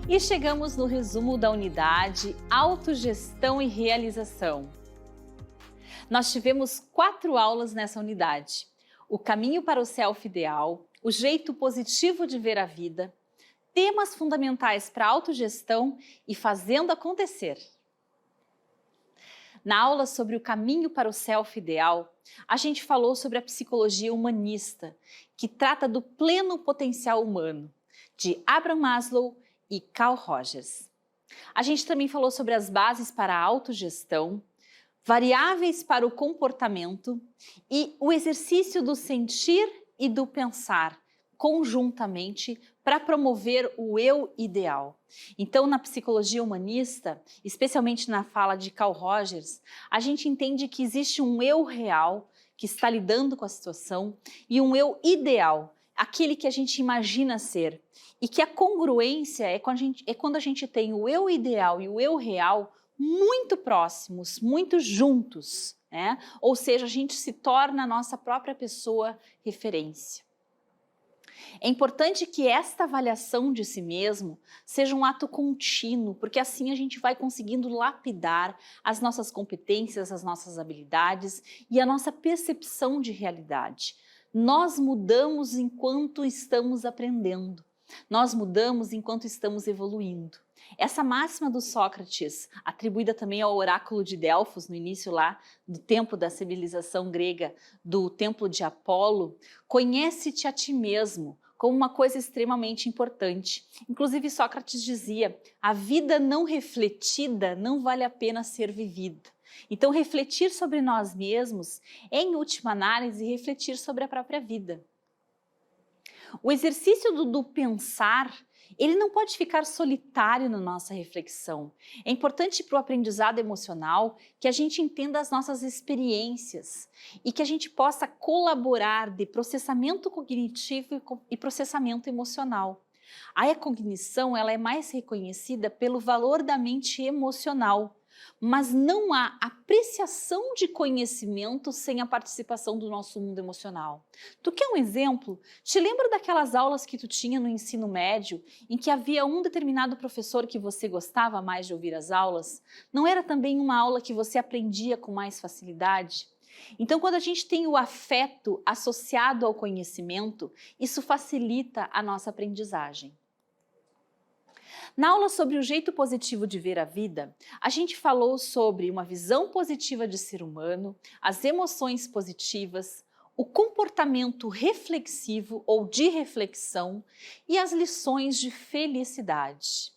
E chegamos no resumo da unidade Autogestão e Realização. Nós tivemos 4 aulas nessa unidade: o caminho para o self ideal, o jeito positivo de ver a vida, temas fundamentais para a autogestão e fazendo acontecer. Na aula sobre o caminho para o self ideal, a gente falou sobre a psicologia humanista, que trata do pleno potencial humano, de Abraham Maslow e Carl Rogers. A gente também falou sobre as bases para a autogestão, variáveis para o comportamento e o exercício do sentir e do pensar conjuntamente para promover o eu ideal. Então, na psicologia humanista, especialmente na fala de Carl Rogers, a gente entende que existe um eu real que está lidando com a situação e um eu ideal, aquele que a gente imagina ser. E que a congruência é quando a gente tem o eu ideal e o eu real muito próximos, muito juntos, né? Ou seja, a gente se torna a nossa própria pessoa referência. É importante que esta avaliação de si mesmo seja um ato contínuo, porque assim a gente vai conseguindo lapidar as nossas competências, as nossas habilidades e a nossa percepção de realidade. Nós mudamos enquanto estamos aprendendo. Nós mudamos enquanto estamos evoluindo. Essa máxima do Sócrates, atribuída também ao oráculo de Delfos, no início lá do tempo da civilização grega, do templo de Apolo, conhece-te a ti mesmo, como uma coisa extremamente importante. Inclusive Sócrates dizia, a vida não refletida não vale a pena ser vivida. Então refletir sobre nós mesmos é, em última análise, refletir sobre a própria vida. O exercício do pensar, ele não pode ficar solitário na nossa reflexão. É importante para o aprendizado emocional que a gente entenda as nossas experiências e que a gente possa colaborar de processamento cognitivo e processamento emocional. A cognição ela é mais reconhecida pelo valor da mente emocional, mas não há apreciação de conhecimento sem a participação do nosso mundo emocional. Tu quer um exemplo? Te lembra daquelas aulas que tu tinha no ensino médio, em que havia um determinado professor que você gostava mais de ouvir as aulas? Não era também uma aula que você aprendia com mais facilidade? Então, quando a gente tem o afeto associado ao conhecimento, isso facilita a nossa aprendizagem. Na aula sobre o jeito positivo de ver a vida, a gente falou sobre uma visão positiva de ser humano, as emoções positivas, o comportamento reflexivo ou de reflexão e as lições de felicidade.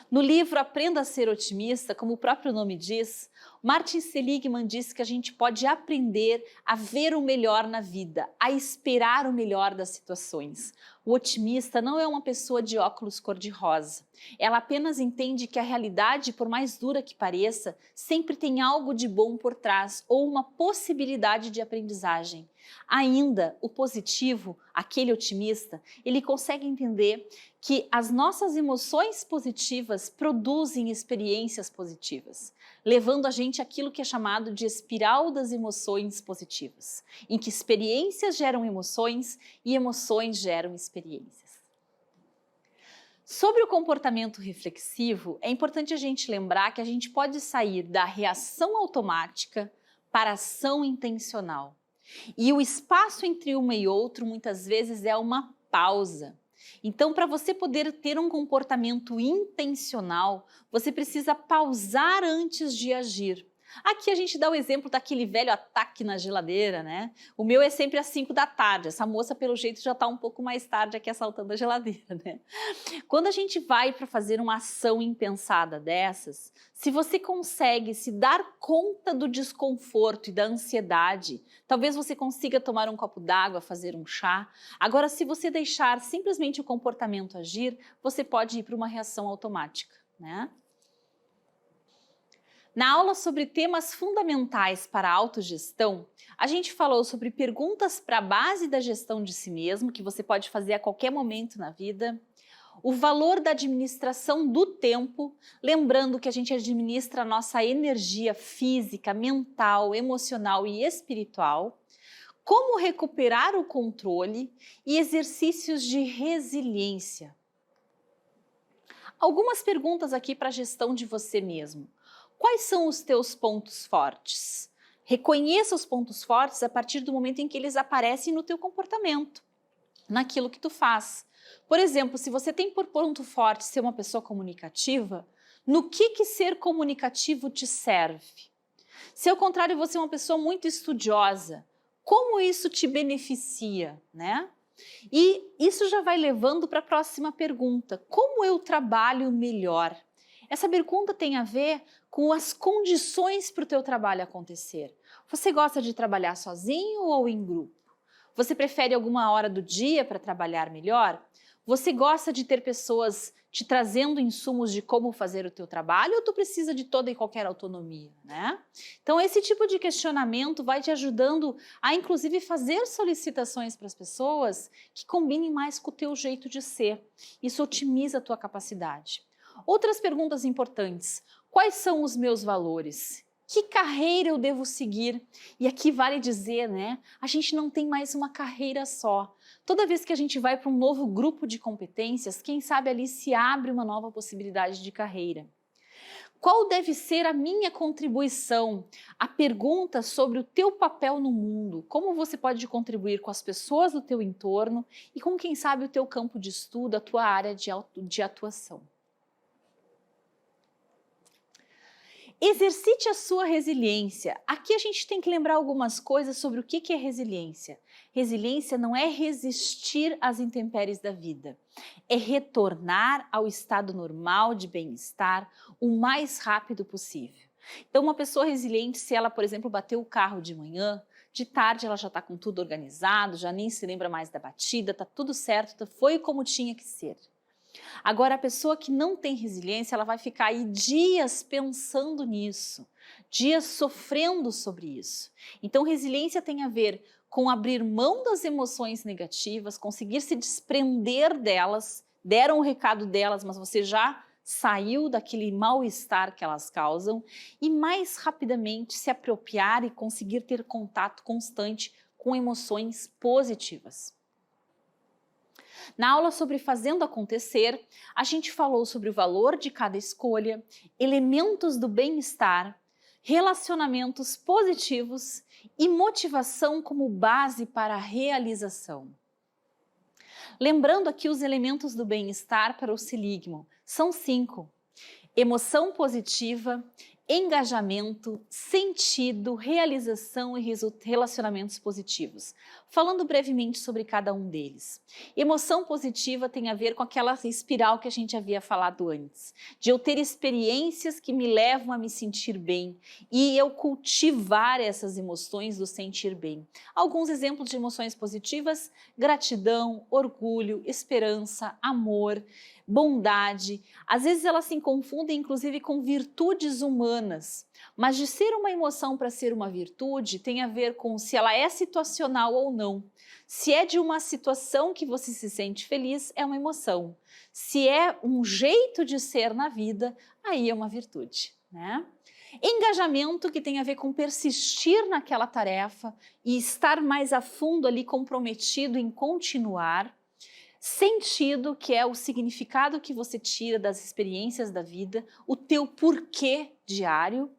No livro Aprenda a Ser Otimista, como o próprio nome diz, Martin Seligman diz que a gente pode aprender a ver o melhor na vida, a esperar o melhor das situações. O otimista não é uma pessoa de óculos cor-de-rosa. Ela apenas entende que a realidade, por mais dura que pareça, sempre tem algo de bom por trás ou uma possibilidade de aprendizagem. Ainda, o positivo, aquele otimista, ele consegue entender que as nossas emoções positivas produzem experiências positivas, levando a gente àquilo que é chamado de espiral das emoções positivas, em que experiências geram emoções e emoções geram experiências. Sobre o comportamento reflexivo, é importante a gente lembrar que a gente pode sair da reação automática para a ação intencional. E o espaço entre uma e outro muitas vezes é uma pausa. Então, para você poder ter um comportamento intencional, você precisa pausar antes de agir. Aqui a gente dá o exemplo daquele velho ataque na geladeira, né? O meu é sempre às 5 da tarde. Essa moça, pelo jeito, já está um pouco mais tarde aqui assaltando a geladeira, né? Quando a gente vai para fazer uma ação impensada dessas, se você consegue se dar conta do desconforto e da ansiedade, talvez você consiga tomar um copo d'água, fazer um chá. Agora, se você deixar simplesmente o comportamento agir, você pode ir para uma reação automática, né? Na aula sobre temas fundamentais para a autogestão, a gente falou sobre perguntas para a base da gestão de si mesmo, que você pode fazer a qualquer momento na vida, o valor da administração do tempo, lembrando que a gente administra a nossa energia física, mental, emocional e espiritual, como recuperar o controle e exercícios de resiliência. Algumas perguntas aqui para a gestão de você mesmo. Quais são os teus pontos fortes? Reconheça os pontos fortes a partir do momento em que eles aparecem no teu comportamento, naquilo que tu faz. Por exemplo, se você tem por ponto forte ser uma pessoa comunicativa, no que ser comunicativo te serve? Se ao contrário você é uma pessoa muito estudiosa, como isso te beneficia, né? E isso já vai levando para a próxima pergunta. Como eu trabalho melhor? Essa pergunta tem a ver com as condições para o teu trabalho acontecer. Você gosta de trabalhar sozinho ou em grupo? Você prefere alguma hora do dia para trabalhar melhor? Você gosta de ter pessoas te trazendo insumos de como fazer o teu trabalho ou tu precisa de toda e qualquer autonomia, né? Então esse tipo de questionamento vai te ajudando a inclusive fazer solicitações para as pessoas que combinem mais com o teu jeito de ser. Isso otimiza a tua capacidade. Outras perguntas importantes: quais são os meus valores? Que carreira eu devo seguir? E aqui vale dizer, né? A gente não tem mais uma carreira só. Toda vez que a gente vai para um novo grupo de competências, quem sabe ali se abre uma nova possibilidade de carreira. Qual deve ser a minha contribuição? A pergunta sobre o teu papel no mundo, como você pode contribuir com as pessoas do teu entorno e com, quem sabe, o teu campo de estudo, a tua área de atuação. Exercite a sua resiliência. Aqui a gente tem que lembrar algumas coisas sobre o que é resiliência. Resiliência não é resistir às intempéries da vida, é retornar ao estado normal de bem-estar o mais rápido possível. Então, uma pessoa resiliente, se ela, por exemplo, bateu o carro de manhã, de tarde ela já está com tudo organizado, já nem se lembra mais da batida, está tudo certo, foi como tinha que ser. Agora, a pessoa que não tem resiliência, ela vai ficar aí dias pensando nisso, dias sofrendo sobre isso. Então, resiliência tem a ver com abrir mão das emoções negativas, conseguir se desprender delas, deram o recado delas, mas você já saiu daquele mal-estar que elas causam e mais rapidamente se apropriar e conseguir ter contato constante com emoções positivas. Na aula sobre Fazendo Acontecer, a gente falou sobre o valor de cada escolha, elementos do bem-estar, relacionamentos positivos e motivação como base para a realização. Lembrando aqui os elementos do bem-estar para o Seligman, são 5. Emoção positiva, engajamento, sentido, realização e relacionamentos positivos. Falando brevemente sobre cada um deles. Emoção positiva tem a ver com aquela espiral que a gente havia falado antes, de eu ter experiências que me levam a me sentir bem e eu cultivar essas emoções do sentir bem. Alguns exemplos de emoções positivas: gratidão, orgulho, esperança, amor, bondade. Às vezes elas se confundem inclusive com virtudes humanas, mas de ser uma emoção para ser uma virtude tem a ver com se ela é situacional ou não. Se é de uma situação que você se sente feliz, é uma emoção. Se é um jeito de ser na vida, aí é uma virtude, né? Engajamento, que tem a ver com persistir naquela tarefa e estar mais a fundo ali comprometido em continuar. Sentido, que é o significado que você tira das experiências da vida, o teu porquê diário.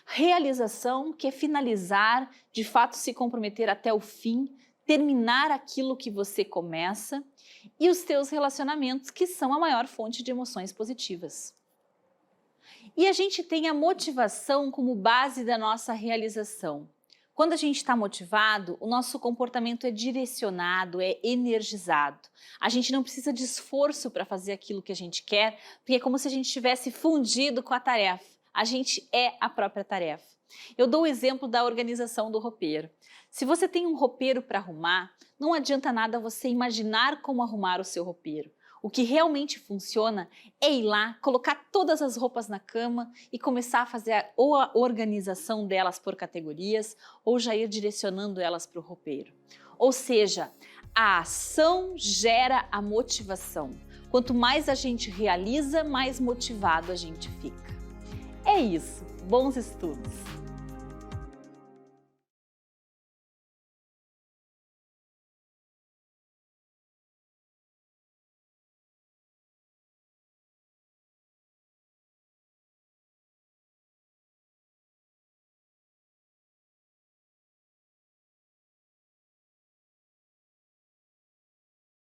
Realização, que é finalizar, de fato se comprometer até o fim, terminar aquilo que você começa. E os teus relacionamentos, que são a maior fonte de emoções positivas. E a gente tem a motivação como base da nossa realização. Quando a gente está motivado, o nosso comportamento é direcionado, é energizado. A gente não precisa de esforço para fazer aquilo que a gente quer, porque é como se a gente tivesse fundido com a tarefa. A gente é a própria tarefa. Eu dou o exemplo da organização do roupeiro. Se você tem um roupeiro para arrumar, não adianta nada você imaginar como arrumar o seu roupeiro. O que realmente funciona é ir lá, colocar todas as roupas na cama e começar a fazer ou a organização delas por categorias ou já ir direcionando elas para o roupeiro. Ou seja, a ação gera a motivação. Quanto mais a gente realiza, mais motivado a gente fica. É isso. Bons estudos!